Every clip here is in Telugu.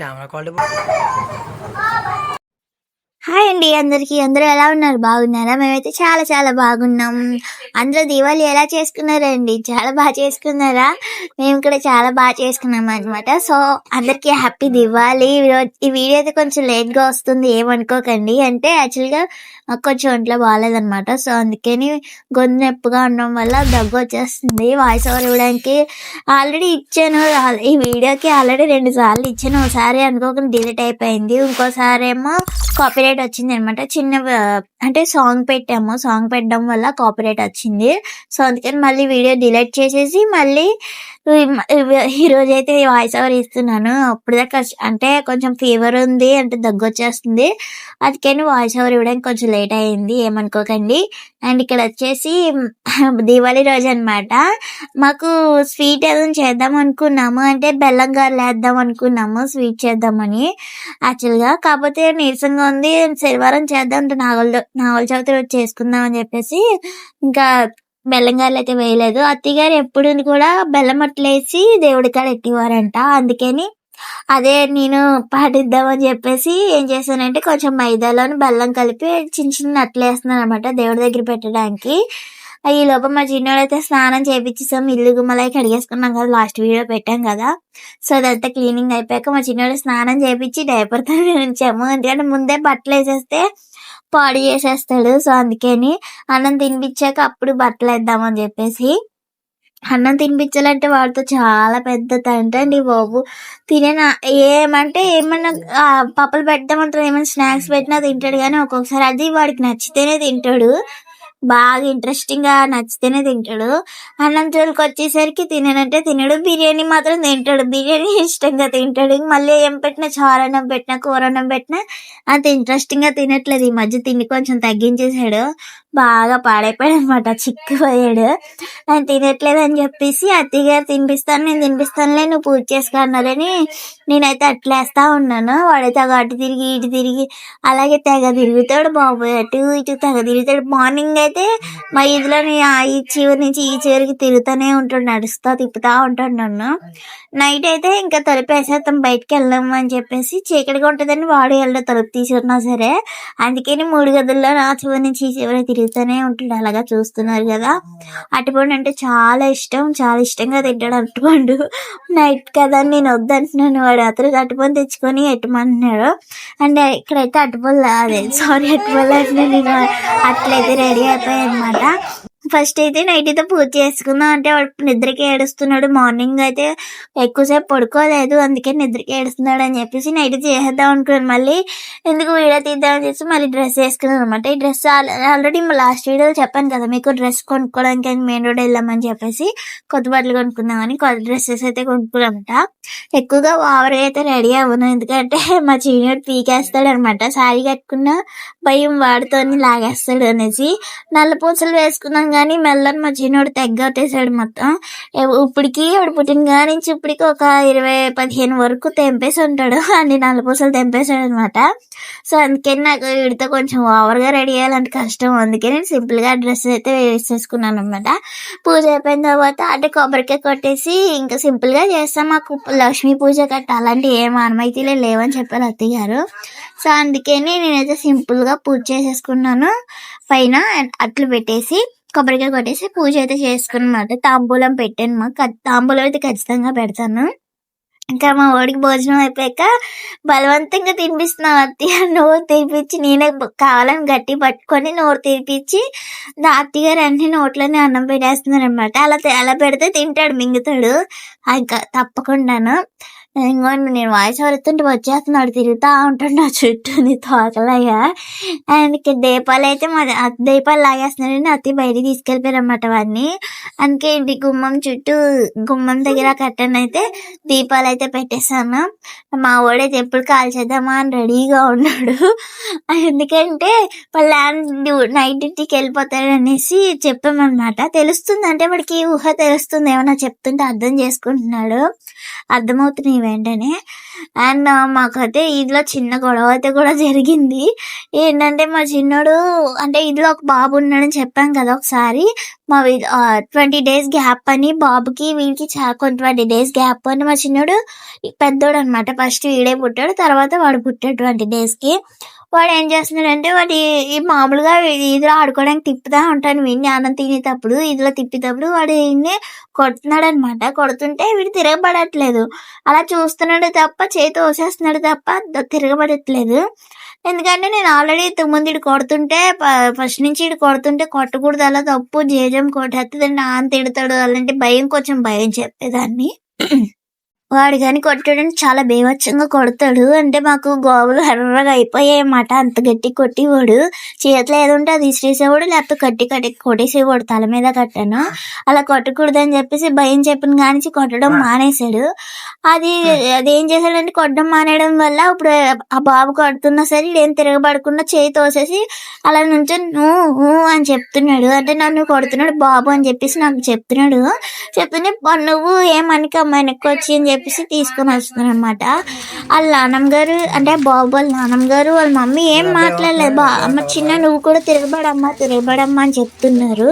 Camera quality. హాయ్ అండి అందరికి. అందరూ ఎలా ఉన్నారు? బాగున్నారా? మేమైతే చాలా చాలా బాగున్నాం. అందరూ దీవాళి ఎలా చేసుకున్నారండి? చాలా బాగా చేసుకున్నారా? మేము కూడా చాలా బాగా చేసుకున్నాం అనమాట. సో అందరికి హ్యాపీ దివాళీ. ఈ వీడియో అయితే కొంచెం లేట్ గా వస్తుంది, ఏమనుకోకండి. అంటే యాక్చువల్గా కొంచెం ఒంట్లో బాగాలేదనమాట. సో అందుకని గొంతు నొప్పిగా ఉండడం వల్ల దగ్గు వచ్చేస్తుంది. వాయిస్ ఓవర్ ఇవ్వడానికి ఆల్రెడీ ఇచ్చాను. ఈ వీడియోకి ఆల్రెడీ 2 సార్లు ఇచ్చాను. ఒకసారి అనుకోకుండా డిలీట్ అయిపోయింది, ఇంకోసారి ఏమో కాపీరైట్ వచ్చింది అనమాట. చిన్న అంటే సాంగ్ పెట్టాము, సాంగ్ పెట్టడం వల్ల కాపీరైట్ వచ్చింది. సో అందుకని మళ్ళీ వీడియో డిలీట్ చేసేసి మళ్ళీ ఈరోజు అయితే వాయిస్ ఓవర్ ఇస్తున్నాను. అప్పుడు దాకా అంటే కొంచెం ఫీవర్ ఉంది, అంటే దగ్గు వచ్చేస్తుంది, అందుకని వాయిస్ ఓవర్ ఇవ్వడానికి కొంచెం లేట్ అయింది, ఏమనుకోకండి. అండ్ ఇక్కడ వచ్చేసి దీవాళి రోజు అనమాట. మాకు స్వీట్ ఏదైనా చేద్దాం అనుకున్నాము, అంటే బెల్లం గారెలు వేద్దాం అనుకున్నాము స్వీట్ చేద్దామని యాక్చువల్గా. కాకపోతే నీరసంగా ఉంది, శనివారం చేద్దాం అంటే నాగల చవితి రోజు చేసుకుందాం అని చెప్పేసి ఇంకా బెల్లం గారెలు అయితే వేయలేదు. అత్తగారు ఎప్పుడు కూడా బెల్లం అట్లేసి దేవుడి కాడ ఎట్టివారంట. అందుకని అదే నేను పాటిద్దామని చెప్పేసి ఏం చేశానంటే కొంచెం మైదాలోని బెల్లం కలిపి చిన్న చిన్న అట్లు వేస్తున్నాను అనమాట దేవుడి దగ్గర పెట్టడానికి. ఈ లోపల మా చిన్నోడు అయితే స్నానం చేయించేసాం, ఇల్లు గుమ్మలై కడిగేసుకున్నాం కదా, లాస్ట్ వీడియో పెట్టాం కదా. సో అదంతా క్లీనింగ్ అయిపోయాక మా చిన్నోడు స్నానం చేయించి డైపర్తో ఉంచాము. ఎందుకంటే ముందే బట్టలు వేసేస్తే పాడు చేసేస్తాడు. సో అందుకని అన్నం తినిపించాక అప్పుడు బట్టలు వేద్దామని చెప్పేసి. అన్నం తినిపించాలంటే వాడితో చాలా పెద్ద తంట అండి బాబు. ఏమంటే ఏమన్నా పప్పులు పెట్టామంటారు, ఏమైనా స్నాక్స్ పెట్టినా తింటాడు, కానీ ఒక్కొక్కసారి అది వాడికి నచ్చితేనే తింటాడు, బాగా ఇంట్రెస్టింగ్ గా నచ్చితేనే తింటాడు. అన్నం జోలికి వచ్చేసరికి తిననంటే తినడు, బిర్యానీ మాత్రం తింటాడు, బిర్యానీ ఇష్టంగా తింటాడు. మళ్ళీ ఏం పెట్టినా, చారన్నం పెట్టినా, కూరన్నం పెట్టినా అంత ఇంట్రెస్టింగ్ గా తినట్లేదు. ఈ మధ్య తిండి కొంచెం తగ్గించేసాడు, బాగా పాడైపోయాడు అనమాట, చిక్కిపోయాడు. ఆయన తినట్లేదు అని చెప్పేసి అత్తగారు తినిపిస్తాను, నేను తినిపిస్తానులే, నువ్వు పూజ చేసుకున్నారని నేనైతే అట్లేస్తా ఉన్నాను. వాడైతే అటు తిరిగి ఇటు తిరిగి అలాగే తెగ తిరుగుతాడు బాబు, అటు ఇటు తెగ తిరుగుతాడు. మార్నింగ్ అయితే మా ఇదిలోని ఈ చివరి నుంచి ఈ చివరికి తిరుగుతూనే ఉంటాడు, నడుస్తా తిప్పుతా ఉంటాడు నన్ను. నైట్ అయితే ఇంకా తలుపు వేసేస్తాం, బయటకు వెళ్దాం అని చెప్పేసి, చీకటిగా ఉంటుందని వాడు వెళ్ళడం తలుపు తీసుకున్నా సరే. అందుకని 3 గదుల్లో నా చివరి నుంచి ఈ చివరి తిరుగుతూనే ఉంటాడు. అలాగా చూస్తున్నారు కదా. అరటిపండు అంటే చాలా ఇష్టం, చాలా ఇష్టంగా తింటాడు అరటిపండు. నైట్ కదా నేను వద్దంటున్నాను, వాడు అతను అరటిపండు తెచ్చుకొని ఎట్టమన్నాడు. అండ్ ఇక్కడైతే అరటిపళ్ళు అంటే నేను అట్లయితే రెడీ అయిపోయాయి అనమాట. ఫస్ట్ అయితే నైట్ అయితే పూజ చేసుకుందాం అంటే వాడు నిద్రకి ఏడుస్తున్నాడు. మార్నింగ్ అయితే ఎక్కువసేపు పడుకోలేదు, అందుకే నిద్రకి ఏడుస్తున్నాడు అని చెప్పేసి నైట్ చేసేద్దాం అనుకున్నాను. మళ్ళీ ఎందుకు వీడియో తీద్దామని చెప్పి మళ్ళీ డ్రెస్ వేసుకున్నాను అనమాట. ఈ డ్రెస్ ఆల్రెడీ లాస్ట్ వీడియోలో చెప్పాను కదా మీకు, డ్రెస్ కొనుక్కోవడానికి మెయిన్ రోడ్ వెళ్ళామని చెప్పేసి కొత్త బట్టలు కొనుక్కుందామని కొత్త డ్రెస్సెస్ అయితే కొనుక్కున్నామంట. ఎక్కువగా ఓవర్గా అయితే రెడీ అవ్వను, ఎందుకంటే మా చీనియర్ పీకేస్తాడు అనమాట. శారీ కట్టుకున్న భయం వాడితోని లాగేస్తాడు అనేసి నల్ల పూసలు వేసుకున్నాం, కానీ మెల్లని మా చిన్నోడు తెగ్గొట్టేసాడు మొత్తం. ఇప్పటికి వాడు పుట్టిన కాడి నుంచి ఇప్పటికి ఒక 20-15 వరకు తెంపేసి ఉంటాడు, అన్ని నల్ల పూసలు తెంపేశాడు అనమాట. సో అందుకని నాకు వీడితో కొంచెం ఓవర్గా రెడీ అయ్యాలంటే కష్టం, అందుకే నేను సింపుల్గా డ్రెస్ అయితే వేసేసుకున్నాను అనమాట. పూజ అయిపోయిన తర్వాత అంటే కొబ్బరికాయ కొట్టేసి ఇంకా సింపుల్గా చేస్తాం. మాకు లక్ష్మీ పూజ కట్ట అలాంటి ఏం ఆనమైతీలే లేవని చెప్పారు అత్తగారు. సో అందుకని నేనైతే సింపుల్గా పూజ చేసేసుకున్నాను. పైన అట్లు పెట్టేసి కొబ్బరికాయ కొట్టేసి పూజ అయితే చేసుకున్నమాట. తాంబూలం పెట్టాను, మాకు తాంబూలం అయితే ఖచ్చితంగా పెడతాను. ఇంకా మా వాడికి భోజనం అయిపోయాక బలవంతంగా తినిపిస్తున్నావు అత్తయ్య, నోరు తినిపించి నేనే కావాలని గట్టి పట్టుకొని నోరు తినిపించి అత్తగారు అన్ని నోట్లోనే అన్నం పెట్టేస్తున్నారు అనమాట. అలా పెడితే తింటాడు, మింగుతాడు ఇంకా తప్పకుండాను. ఇంకోండి నేను వాయిస్ వరుతుంటే వచ్చేస్తున్నాడు, తిరుగుతూ ఉంటాడు నా చుట్టూని తోకలాగా. ఆయనకి దీపాలు అయితే దీపాలు లాగేస్తున్నాడని అత్తి బయటికి తీసుకెళ్ళిపోయారు అన్నమాట వాడిని. అందుకే ఇంటి గుమ్మం దగ్గర కట్టను అయితే దీపాలు అయితే పెట్టేశాను. మా వాడైతే ఎప్పుడు కాల్ చేద్దామా అని రెడీగా ఉన్నాడు, ఎందుకంటే వాళ్ళ నైట్ డ్యూటీకి వెళ్ళిపోతాడు అనేసి చెప్పామన్నమాట. తెలుస్తుంది అంటే వాడికి ఊహ తెలుస్తుంది, ఏమన్నా చెప్తుంటే అర్థం చేసుకుంటున్నాడు, అర్థమవుతున్నాయి వెంటనే. అండ్ మాకైతే ఈద్లో చిన్న గొడవ అయితే కూడా జరిగింది. ఏంటంటే మా చిన్నోడు అంటే ఈద్లో ఒక బాబు ఉన్నాడని చెప్పాం కదా ఒకసారి. మా 20 డేస్ గ్యాప్ అని బాబుకి వీడికి 20 డేస్ గ్యాప్ అని. మా చిన్నోడు పెద్దోడు అనమాట. ఫస్ట్ వీడే పుట్టాడు, తర్వాత వాడు పుట్టాడు 20 డేస్కి. వాడు ఏం చేస్తున్నాడంటే వాడి ఈ మామూలుగా ఈదులో ఆడుకోవడానికి తిప్పుతా ఉంటాను వీడిని అన్నం తినేటప్పుడు. ఈదులో తిప్పేటప్పుడు వాడు వీడిని కొడుతున్నాడు అనమాట. కొడుతుంటే వీడు తిరగబడట్లేదు. అలా చూస్తున్నాడు తప్ప చేయి తోసేస్తున్నాడు తప్ప తిరగబడట్లేదు. ఎందుకంటే నేను ఆల్రెడీ ఇంతకుముందు ఈడు కొడుతుంటే ఫస్ట్ నుంచి ఈడు కొడుతుంటే కొట్టకూడదు, అలా తప్పు, జేజం కొట్టేస్తుంది, నాన్న తిడతాడు అలాంటి కొంచెం భయం చెప్పేదాన్ని. వాడు కానీ కొట్టాడంటే చాలా బీభత్సంగా కొడతాడు. అంటే మాకు గోవులు ఎర్రగా అయిపోయాయన్నమాట, అంత గట్టి కొట్టేవాడు. చేతిలో ఏది ఉంటే అది ఇసిరేసేవాడు, లేకపోతే కట్టి కొట్టేసేవాడు తల మీద కట్టాను. అలా కొట్టకూడదు అని చెప్పేసి భయం చెప్పిన కానించి కొట్టడం మానేశాడు. అదేం చేశాడంటే కొట్టడం మానేయడం వల్ల ఇప్పుడు ఆ బాబు కొడుతున్నా సరే ఏం తిరగబడకుండా చేయి తోసేసి అలా నుంచి అని చెప్తున్నాడు. అంటే నన్ను కొడుతున్నాడు బాబు అని చెప్పేసి నాకు చెప్తున్నాడు. చెప్తూనే నువ్వు ఏమనికమ్మా వెనక్కి వచ్చి అని చెప్పేసి తీసుకొని వస్తున్నాను అనమాట. వాళ్ళ నాన్నమ్మ గారు అంటే బాబు వాళ్ళ నాన్నమ్మ గారు వాళ్ళ మమ్మీ ఏం మాట్లాడలేదు. అమ్మ చిన్న నువ్వు కూడా తిరగబడమ్మా అని చెప్తున్నారు.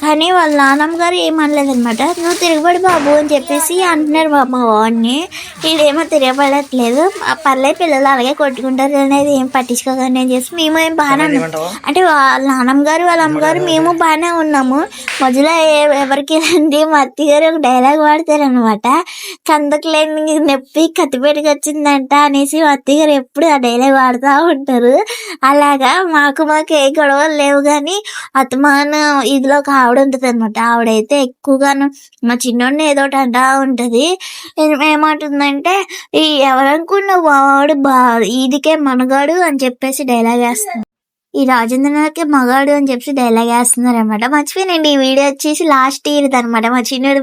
కానీ వాళ్ళ నాన్నమ్మ గారు ఏమనలేదనమాట. నువ్వు తిరగబడి బాబు అని చెప్పేసి అంటున్నారు మా వాడిని. వీడేమో తిరగబడట్లేదు. పర్లేదు పిల్లలు అలాగే కొట్టుకుంటారు అనేది ఏం పట్టించుకోకండి అని చెప్పి మేము ఏం బాగానే ఉన్నాం. అంటే వాళ్ళ నాన్నమ్మ గారు వాళ్ళ అమ్మగారు మేము బాగానే ఉన్నాము. మధ్యలో ఎవరికి రండి మా అత్తయ్య గారు ఒక డైలాగ్ వాడతారనమాట. కందకు లేని నొప్పి కత్తిపేటకి వచ్చిందంట అనేసి మా అత్తయ్య గారు ఎప్పుడు ఆ డైలాగ్ వాడుతూ ఉంటారు. అలాగా మాకు ఏ గొడవలు లేవు. కానీ అత్తమాన ఇదిలో ఒక ఆవిడ ఉంటుంది అనమాట. ఆవిడైతే ఎక్కువగాను మా చిన్నోడిని ఏదోటి అంటా ఉంటుంది. ఏమంటుందంటే ఎవరనుకున్న వాడు ఈదికే మనగాడు అని చెప్పేసి డైలాగ్ వేస్తుంది. ఈ రాజేంద్రనాథ్కి మగాడు అని చెప్పి డైలాగ్ వేస్తున్నారు అనమాట. మర్చిపోయినండి. ఈ వీడియో వచ్చేసి లాస్ట్ ఇయర్ అనమాట. మా చిన్నోడు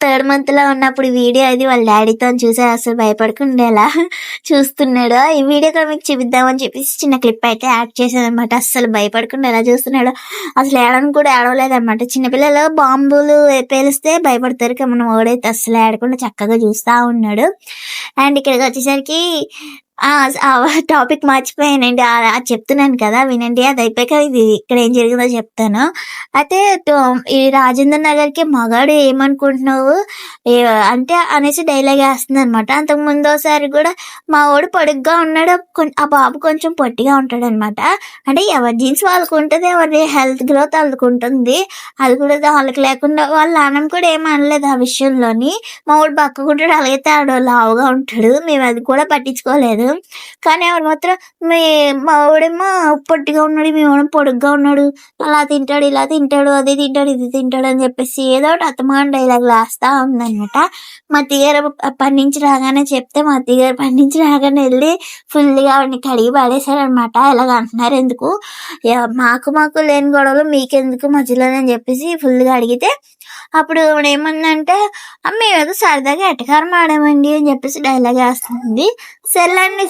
3rd month లో ఉన్నప్పుడు వీడియో అది వాళ్ళ డాడీతో చూసే అసలు భయపడకుండా చూస్తున్నాడు. ఈ వీడియో కూడా మీకు చూపిద్దామని చెప్పేసి చిన్న క్లిప్ అయితే యాడ్ చేశాను అనమాట. అసలు భయపడకుండా ఎలా చూస్తున్నాడు. అసలు ఏడని కూడా ఏడవలేదు అనమాట. చిన్నపిల్లలు బాంబులు పేలిస్తే భయపడతారు కదా, మనం ఓడైతే అసలు ఏడకుండా చక్కగా చూస్తూ ఉన్నాడు. అండ్ ఇక్కడికి వచ్చేసరికి టాపిక్ మర్చిపోయానండి. చెప్తున్నాను కదా వినండి. అది అయిపోయాక ఇది ఇక్కడ ఏం జరిగిందో చెప్తాను. అయితే ఈ రాజేంద్ర నగర్కి మగాడు ఏమనుకుంటున్నావు అంటే అనేసి డైలాగ్ వేస్తుంది అనమాట. అంతకు ముందోసారి కూడా మా వాడు పొడుగ్గా ఉన్నాడు, ఆ బాబు కొంచెం పొట్టిగా ఉంటాడు అనమాట. అంటే ఎవరి జీన్స్ వాళ్ళకు ఉంటుంది, ఎవరి హెల్త్ గ్రోత్ వాళ్ళకు ఉంటుంది. అది కూడా వాళ్ళకి లేకుండా వాళ్ళ నాన్న కూడా ఏమనలేదు ఆ విషయంలోని. మా వాడు బక్కకుంటాడు, అలాగే ఆడు లావుగా ఉంటాడు. మేము అది కూడా పట్టించుకోలేదు. కానీ ఎవరు మాత్రం మా వాడేమో పొట్టిగా ఉన్నాడు, మేము పొడుగ్గా ఉన్నాడు, అలా తింటాడు ఇలా తింటాడు అది తింటాడు ఇది తింటాడు అని చెప్పేసి ఏదో ఒకటి అత్తమాన డైలాగ్ లాస్తా ఉందనమాట. మా అత్తగారు పండించి రాగానే చెప్తే మా అత్తగారు పండించి రాగానే వెళ్ళి ఫుల్గా ఆవిడని కడిగి పడేశారనమాట. ఇలాగ అంటున్నారు ఎందుకు, మాకు లేని గొడవలు మీకెందుకు మధ్యలోనే అని చెప్పేసి ఫుల్గా అడిగితే అప్పుడు ఏమందంటే మేమేదో సరదాగా ఎటకారం ఆడామండి అని చెప్పేసి డైలాగ్ వేస్తుంది. సెల్లండి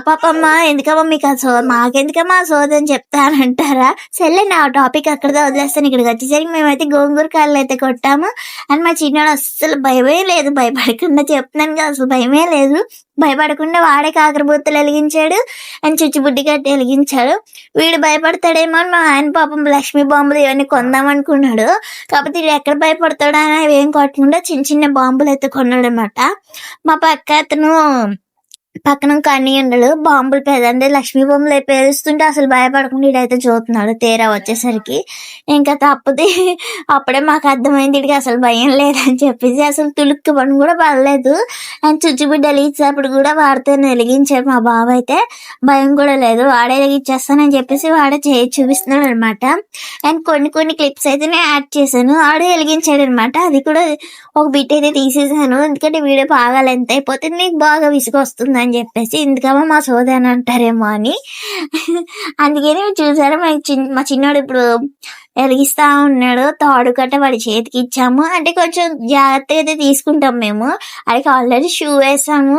పాపమ్మ ఎందుకమ్మా మీకు మాకెందుకమ్మా సోది అని చెప్తారంటారా. సెల్లండి ఆ టాపిక్ అక్కడతో వదిలేస్తాను. ఇక్కడికి వచ్చేసరికి మేమైతే గోంగూర కాళ్ళు అయితే కొట్టాము. అని మా చిన్నాడు అస్సలు భయమే లేదు, భయపడకుండా చెప్తున్నాను కదా అసలు భయమే లేదు. భయపడకుండా వాడే కాకరబూతలు వెలిగించాడు అండ్ చుచ్చుబుడ్డి కట్టి వెలిగించాడు. వీడు భయపడతాడేమో అని మా ఆయన పాపం లక్ష్మీ బాంబులు ఇవన్నీ కొందామనుకున్నాడు. కాకపోతే వీడు ఎక్కడ భయపడతాడో అని అవి ఏం కొట్టకుండా చిన్న చిన్న బాంబులు అయితే కొన్నాడు అనమాట. మా పక్కన కన్నీ ఉండడు, బాంబులు పేదండి లక్ష్మీ బాంబులు పేరుస్తుంటే అసలు భయపడకుండా ఇడైతే చూస్తున్నాడు. తేరా వచ్చేసరికి ఇంకా తప్పది. అప్పుడే మాకు అర్థమైంది ఇడికి అసలు భయం లేదని చెప్పేసి. అసలు తులుక్కి పని కూడా పడలేదు. అండ్ చుచ్చుబిడ్డ వెలిగించేటప్పుడు కూడా వాడితే వెలిగించాడు మా బాబు. అయితే భయం కూడా లేదు, వాడే వెలిగించేస్తానని చెప్పేసి వాడే చూపిస్తున్నాడు అనమాట. అండ్ కొన్ని క్లిప్స్ అయితే నేను యాడ్ చేశాను, ఆడే వెలిగించాడు అనమాట. అది కూడా ఒక బిట్ అయితే తీసేసాను, ఎందుకంటే వీడియో బాగా లెంత్ అయిపోతే నీకు బాగా విసుగొస్తుంది అని చెప్పేసి. ఎందుకమ్మా మా సోది అని అంటారేమో అని. అందుకని చూసారా మా చిన్నోడు ఇప్పుడు వెలిగిస్తా ఉన్నాడు. తాడు కట్ట వాడి చేతికి ఇచ్చాము. అంటే కొంచెం జాగ్రత్తగా అయితే తీసుకుంటాం మేము. వాడికి ఆల్రెడీ షూ వేసాము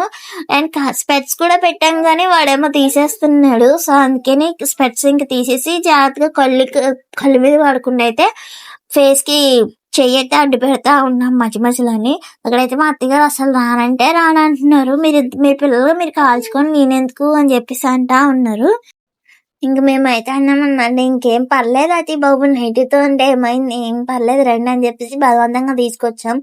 అండ్ స్పెట్స్ కూడా పెట్టాము, కానీ వాడేమో తీసేస్తున్నాడు. సో అందుకని స్పెట్స్ ఇంక తీసేసి జాగ్రత్తగా కళ్ళు మీద వాడకుండా అయితే ఫేస్కి చెయ్యైతే అడ్డు పెడతా ఉన్నాం మధ్య మధ్యలోని. అక్కడైతే మా అత్తగారు అసలు రానంటే రానంటున్నారు. మీ పిల్లలు మీరు కాల్చుకొని నేనెందుకు అని చెప్పేసి అంటా ఉన్నారు. ఇంక మేమైతే అన్నామన్నమాట, ఇంకేం పర్లేదు అతి బాబు నైటీతో అంటే ఏమైంది, ఏం పర్లేదు రండి అని చెప్పేసి బలవంతంగా తీసుకొచ్చాం.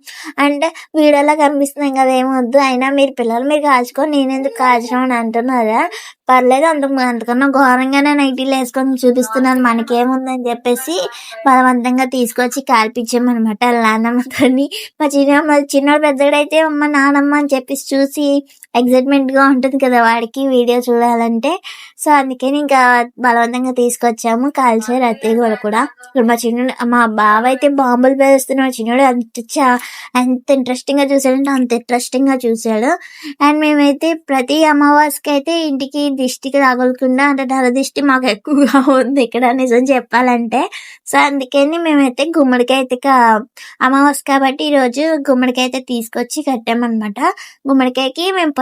అంటే వీడియోలో కనిపిస్తున్నాం కదా ఏమొద్దు, అయినా మీరు పిల్లలు మీరు కాల్చుకొని నేనెందుకు కాల్చడం అని అంటున్నారా, పర్లేదు అంతకన్నా ఘోరంగానే నైటీలు వేసుకొని చూపిస్తున్నాను మనకేముందని చెప్పేసి బలవంతంగా తీసుకొచ్చి కాల్పించామన్నమాట వాళ్ళ నాన్నమ్మతోని. మా చిన్నోడు పెద్దోడైతే అమ్మ నానమ్మ అని చెప్పేసి చూసి ఎక్సైట్మెంట్గా ఉంటుంది కదా వాడికి వీడియో చూడాలంటే. సో అందుకని ఇంకా బలవంతంగా తీసుకొచ్చాము, కాల్చారు అత్తయ్య కూడా. ఇప్పుడు మా బావ అయితే బాంబులు పేలుస్తున్నాడు, చిన్నోడు ఎంత ఇంట్రెస్టింగ్ గా చూసాడంటే అంత ఇంట్రెస్టింగ్ గా చూసాడు. అండ్ మేమైతే ప్రతి అమావాస్యకి అయితే ఇంటికి దిష్టికి తగలకుండా, అంటే నర దిష్టి మాకు ఎక్కువగా ఉంది ఇక్కడ నిజం చెప్పాలంటే. సో అందుకని మేమైతే గుమ్మడికాయ అయితే అమావాస్య కాబట్టి ఈరోజు గుమ్మడికాయ అయితే తీసుకొచ్చి కట్టామన్నమాట. గుమ్మడికాయకి మేము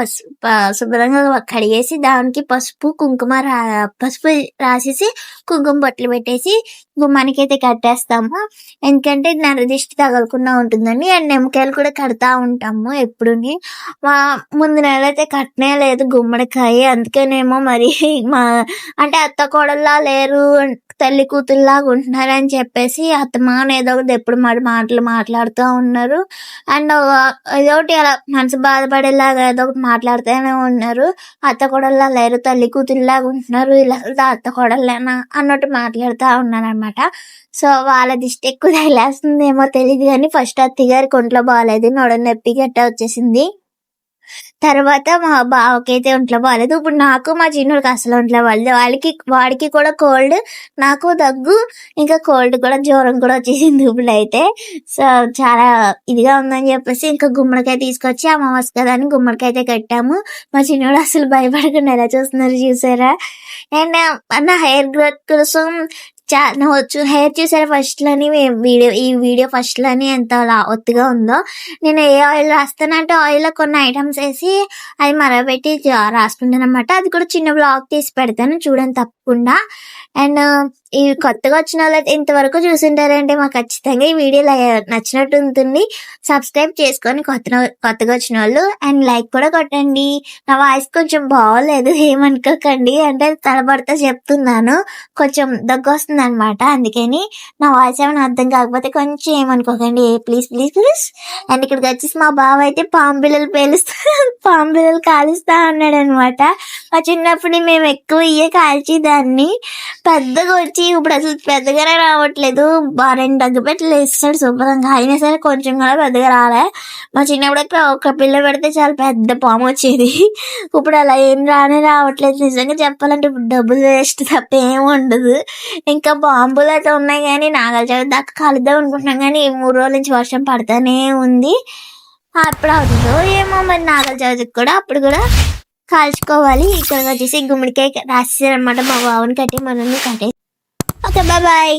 శుభ్రంగా కడిగేసి దానికి పసుపు రాసేసి కుంకుమ బొట్లు పెట్టేసి గుమ్మానికి అయితే కట్టేస్తాము. ఎందుకంటే నరదిష్టి తగలకుండా ఉంటుందని. అండ్ నిమ్మకాయలు కూడా కడతా ఉంటాము ఎప్పుడుని. ముందు నెల అయితే కట్టనే లేదు గుమ్మడికాయ, అందుకేనేమో మరి అంటే అత్త కోడల్లా లేరు, తల్లి కూతురులాగా ఉంటున్నారని చెప్పేసి అత్తమాన ఏదో ఒకటి ఎప్పుడు మాటలు మాట్లాడుతూ ఉన్నారు. అండ్ ఏదోటి అలా మనసు బాధపడేలాగా ఏదో ఒకటి మాట్లాడుతూనే ఉన్నారు. అత్త కోడల్లా లేరు, తల్లి కూతురులాగా ఉంటున్నారు, ఇలా అత్త కోడలేనా అన్నట్టు మాట్లాడుతూ ఉన్నారు అనమాట. సో వాళ్ళ దిష్టి ఎక్కువ తగిలేస్తుందేమో తెలియదు కానీ ఫస్ట్ అత్తగారికి ఒంట్లో బాగాలేదు, నొడ నొప్పి గట్టా వచ్చేసింది. తర్వాత మా బావకి అయితే ఒంట్లో బాగాలేదు. ఇప్పుడు నాకు మా చిన్నోడికి అసలు ఒంట్లో బాగాలేదు. వాడికి కూడా కోల్డ్, నాకు దగ్గు, ఇంకా కోల్డ్ కూడా జ్వరం కూడా వచ్చేసింది ఇప్పుడు అయితే. సో చాలా ఇదిగా ఉందని చెప్పేసి ఇంకా గుమ్మడికాయ తీసుకొచ్చి అమావాస్య కదా అని గుమ్మడికాయ అయితే కట్టాము. మా చిన్నోడు అసలు భయపడకుండా ఎలా చూస్తున్నారు చూసారా. అండ్ నా హెయిర్ గ్రోత్ కోసం నవ్వచ్చు. హెయిర్ చూసారా ఫస్ట్ లోని ఈ వీడియో ఫస్ట్ లోని ఎంత ఒత్తిగా ఉందో. నేను ఏ ఆయిల్ రాస్తానంటే ఆయిల్ కొన్ని ఐటమ్స్ వేసి అది మరగబెట్టి రాసుకుంటాను అనమాట. అది కూడా చిన్న బ్లాగ్ తీసి పెడతాను చూడండి తప్పకుండా. అండ్ ఈ కొత్తగా వచ్చిన వాళ్ళు అయితే ఇంతవరకు చూసింటారంటే మాకు ఖచ్చితంగా ఈ వీడియో నచ్చినట్టు ఉంటుంది. సబ్స్క్రైబ్ చేసుకొని కొత్తగా వచ్చిన వాళ్ళు అండ్ లైక్ కూడా కొట్టండి. నా వాయిస్ కొంచెం బాగోలేదు ఏమనుకోకండి, అంటే తడబడతా చెప్తున్నాను, కొంచెం దగ్గు వస్తుంది అనమాట, అందుకని నా వాయిస్ ఏమైనా అర్థం కాకపోతే కొంచెం ఏమనుకోకండి ప్లీజ్ ప్లీజ్ ప్లీజ్. అండ్ ఇక్కడికి వచ్చేసి మా బావ అయితే పాము బిళ్ళలు కాలుస్తా ఉన్నాడు అనమాట. మా చిన్నప్పుడు మేము ఎక్కువ కాల్చేదాన్ని, పెద్దగా వచ్చి ఇప్పుడు అసలు పెద్దగానే రావట్లేదు. 2 దగ్గుపెట్టలు వేస్తాడు శుభ్రంగా, అయినా సరే కొంచెం కూడా పెద్దగా రాలే. మా చిన్నప్పుడు ఒక పిల్ల పెడితే చాలా పెద్ద పాము వచ్చేది, ఇప్పుడు అలా ఏం రావట్లేదు. నిజంగా చెప్పాలంటే ఇప్పుడు డబ్బులు వేస్ట్ తప్ప ఏమి ఉండదు. ఇంకా బాంబులు అయితే ఉన్నాయి కానీ నాగల చవితి దాకా కలుద్దాం అనుకుంటున్నాం కానీ 3 రోజుల నుంచి వర్షం పడుతూనే ఉంది. అప్పుడు అవుతుందో ఏమో మరి నాగల చవితికి కూడా అప్పుడు కూడా కాల్చుకోవాలి. ఇక్కడ వచ్చేసి గుమ్మడికాయ రాసేసారనమాట మా బావని కట్టి మనల్ని కట్టే. Okay bye.